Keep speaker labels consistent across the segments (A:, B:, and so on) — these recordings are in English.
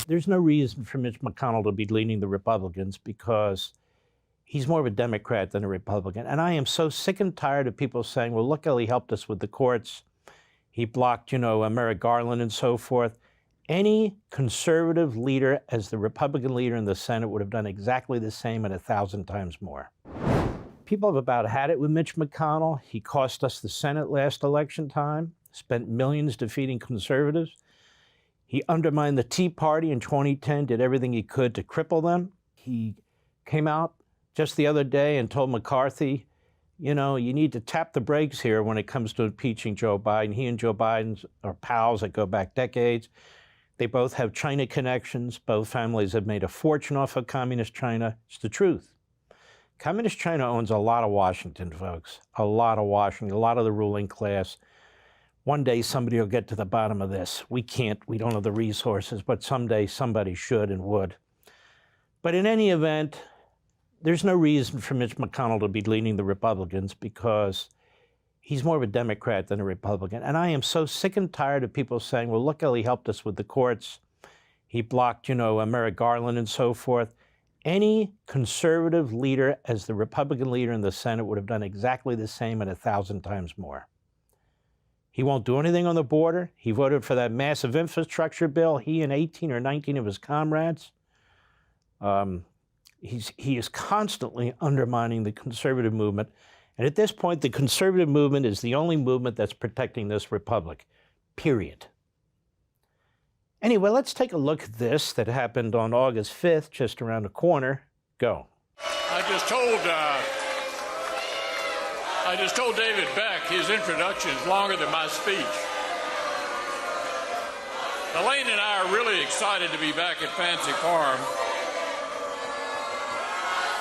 A: There's no reason for Mitch McConnell to be leading the Republicans because he's more of a Democrat than a Republican. And I am so sick and tired of people saying, well, look how he helped us with the courts. He blocked, Merrick Garland and so forth. Any conservative leader as the Republican leader in the Senate would have done exactly the same and 1,000 times more. People have about had it with Mitch McConnell. He cost us the Senate last election time, spent millions defeating conservatives. He undermined the Tea Party in 2010, did everything he could to cripple them. He came out just the other day and told McCarthy, you need to tap the brakes here when it comes to impeaching Joe Biden. He and Joe Biden are pals that go back decades. They both have China connections. Both families have made a fortune off of communist China. It's the truth. Communist China owns a lot of Washington, folks. A lot of Washington, a lot of the ruling class. One day somebody will get to the bottom of this. We can't, we don't have the resources, but someday somebody should and would. But in any event, there's no reason for Mitch McConnell to be leading the Republicans because he's more of a Democrat than a Republican. And I am so sick and tired of people saying, well, look how he helped us with the courts. He blocked, Merrick Garland and so forth. Any conservative leader as the Republican leader in the Senate would have done exactly the same and 1,000 times more. He won't do anything on the border. He voted for that massive infrastructure bill, he and 18 or 19 of his comrades. He is constantly undermining the conservative movement. And at this point, the conservative movement is the only movement that's protecting this republic, period. Anyway, let's take a look at this that happened on August 5th, just around the corner. Go.
B: I just told David Beck his introduction is longer than my speech. Elaine and I are really excited to be back at Fancy Farm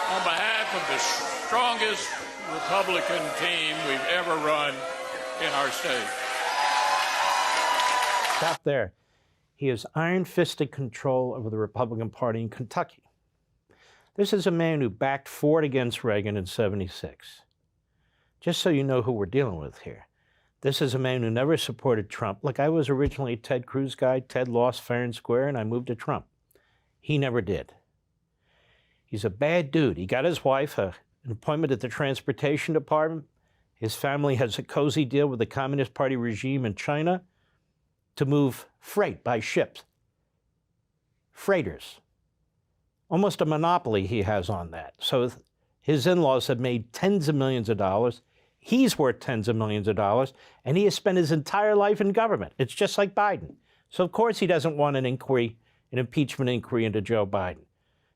B: on behalf of the strongest Republican team we've ever run in our state.
A: Stop there. He has iron-fisted control over the Republican Party in Kentucky. This is a man who backed Ford against Reagan in '76. Just so you know who we're dealing with here. This is a man who never supported Trump. Look, I was originally a Ted Cruz guy. Ted lost fair and square, and I moved to Trump. He never did. He's a bad dude. He got his wife an appointment at the Transportation Department. His family has a cozy deal with the Communist Party regime in China to move freight by ships. Freighters. Almost a monopoly he has on that. So his in-laws have made tens of millions of dollars. He's worth tens of millions of dollars, and he has spent his entire life in government. It's just like Biden. So of course he doesn't want an impeachment inquiry into Joe Biden.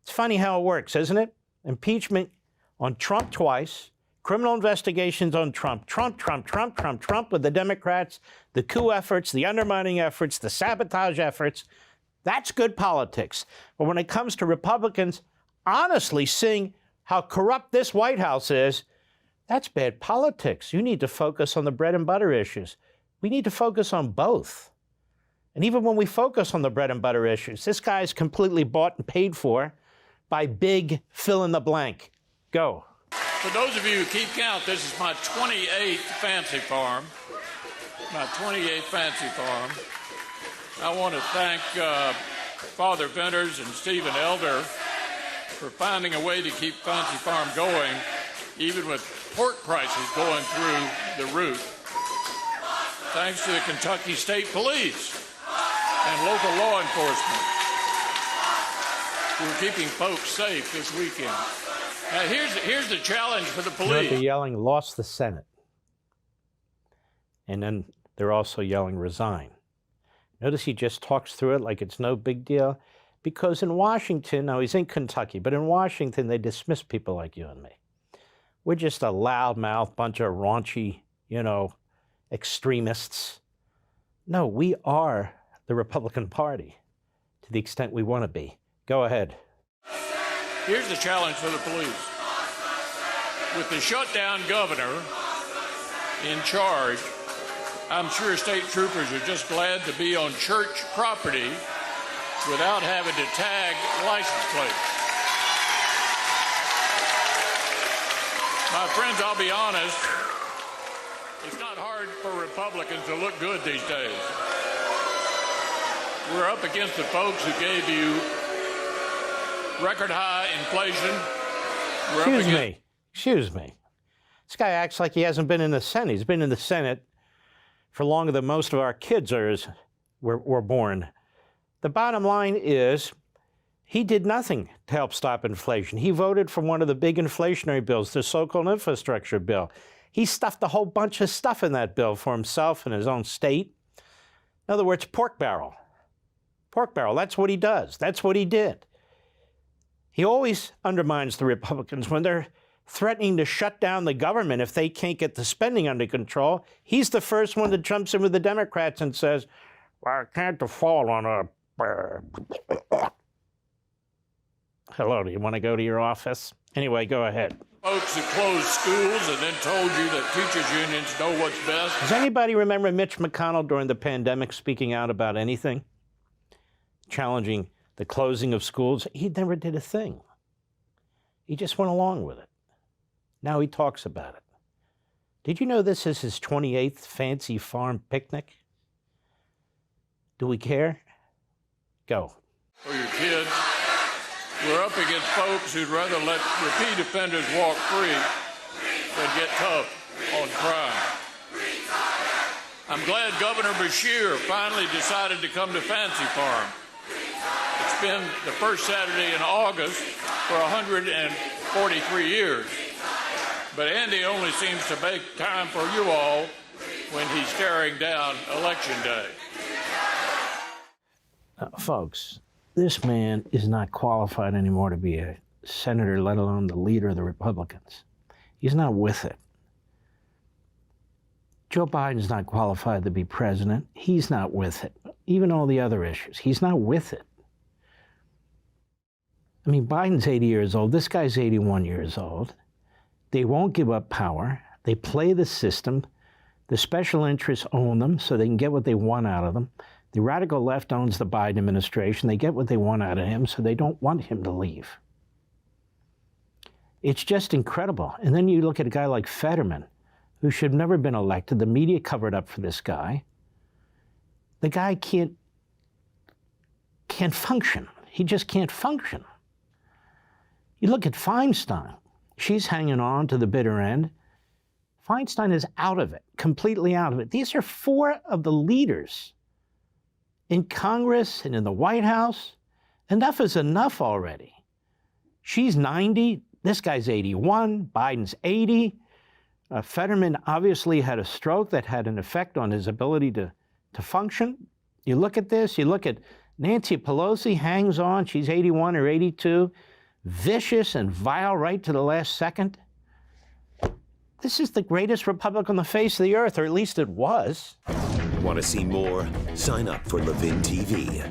A: It's funny how it works, isn't it? Impeachment on Trump twice, criminal investigations on Trump with the Democrats, the coup efforts, the undermining efforts, the sabotage efforts. That's good politics. But when it comes to Republicans honestly seeing how corrupt this White House is, that's bad politics. You need to focus on the bread and butter issues. We need to focus on both. And even when we focus on the bread and butter issues, this guy is completely bought and paid for by big fill in the blank. Go.
B: For those of you who keep count, this is my 28th Fancy Farm. My 28th Fancy Farm. I want to thank Father Venters and Stephen Elder for finding a way to keep Fancy Farm going, even with pork prices going through the roof. Thanks to the Kentucky State Police and local law enforcement who are keeping folks safe this weekend. Now, here's the challenge for the police.
A: They're yelling, lost the Senate. And then they're also yelling, resign. Notice he just talks through it like it's no big deal. Because in Washington, now he's in Kentucky, but in Washington, they dismiss people like you and me. We're just a loudmouth bunch of raunchy, extremists. No, we are the Republican Party to the extent we want to be. Go ahead.
B: Here's the challenge for the police. With the shutdown governor in charge, I'm sure state troopers are just glad to be on church property without having to tag license plates. My friends, I'll be honest, it's not hard for Republicans to look good these days. we're up against the folks who gave you record high inflation.
A: Excuse me. This guy acts like he hasn't been in the Senate. He's been in the Senate for longer than most of our kids were born. The bottom line is he did nothing to help stop inflation. He voted for one of the big inflationary bills, the so-called infrastructure bill. He stuffed a whole bunch of stuff in that bill for himself and his own state. In other words, pork barrel. Pork barrel, that's what he does. That's what he did. He always undermines the Republicans when they're threatening to shut down the government if they can't get the spending under control. He's the first one that jumps in with the Democrats and says, well, I can't default on a... Hello, do you want to go to your office? Anyway, go ahead.
B: Folks who closed schools and then told you that teachers' unions know what's best.
A: Does anybody remember Mitch McConnell during the pandemic speaking out about anything? Challenging the closing of schools? He never did a thing. He just went along with it. Now he talks about it. Did you know this is his 28th fancy farm picnic? Do we care? Go.
B: For your kids, we're up against folks who'd rather let repeat offenders walk free than get tough on crime. I'm glad Governor Beshear finally decided to come to Fancy Farm. It's been the first Saturday in August for 143 years. But Andy only seems to make time for you all when he's staring down Election Day.
A: Folks, this man is not qualified anymore to be a senator, let alone the leader of the Republicans. He's not with it. Joe Biden's not qualified to be president. He's not with it. Even all the other issues, he's not with it. I mean, Biden's 80 years old. This guy's 81 years old. They won't give up power. They play the system. The special interests own them so they can get what they want out of them. The radical left owns the Biden administration. They get what they want out of him, so they don't want him to leave. It's just incredible. And then you look at a guy like Fetterman, who should have never been elected. The media covered up for this guy. The guy can't function. He just can't function. You look at Feinstein. She's hanging on to the bitter end. Feinstein is out of it, completely out of it. These are four of the leaders in Congress and in the White House. Enough is enough already. She's 90. This guy's 81. Biden's 80. Fetterman obviously had a stroke that had an effect on his ability to function. You look at this. You look at Nancy Pelosi hangs on. She's 81 or 82. Vicious and vile right to the last second. This is the greatest republic on the face of the earth, or at least it was.
C: Want to see more? Sign up for Levin TV.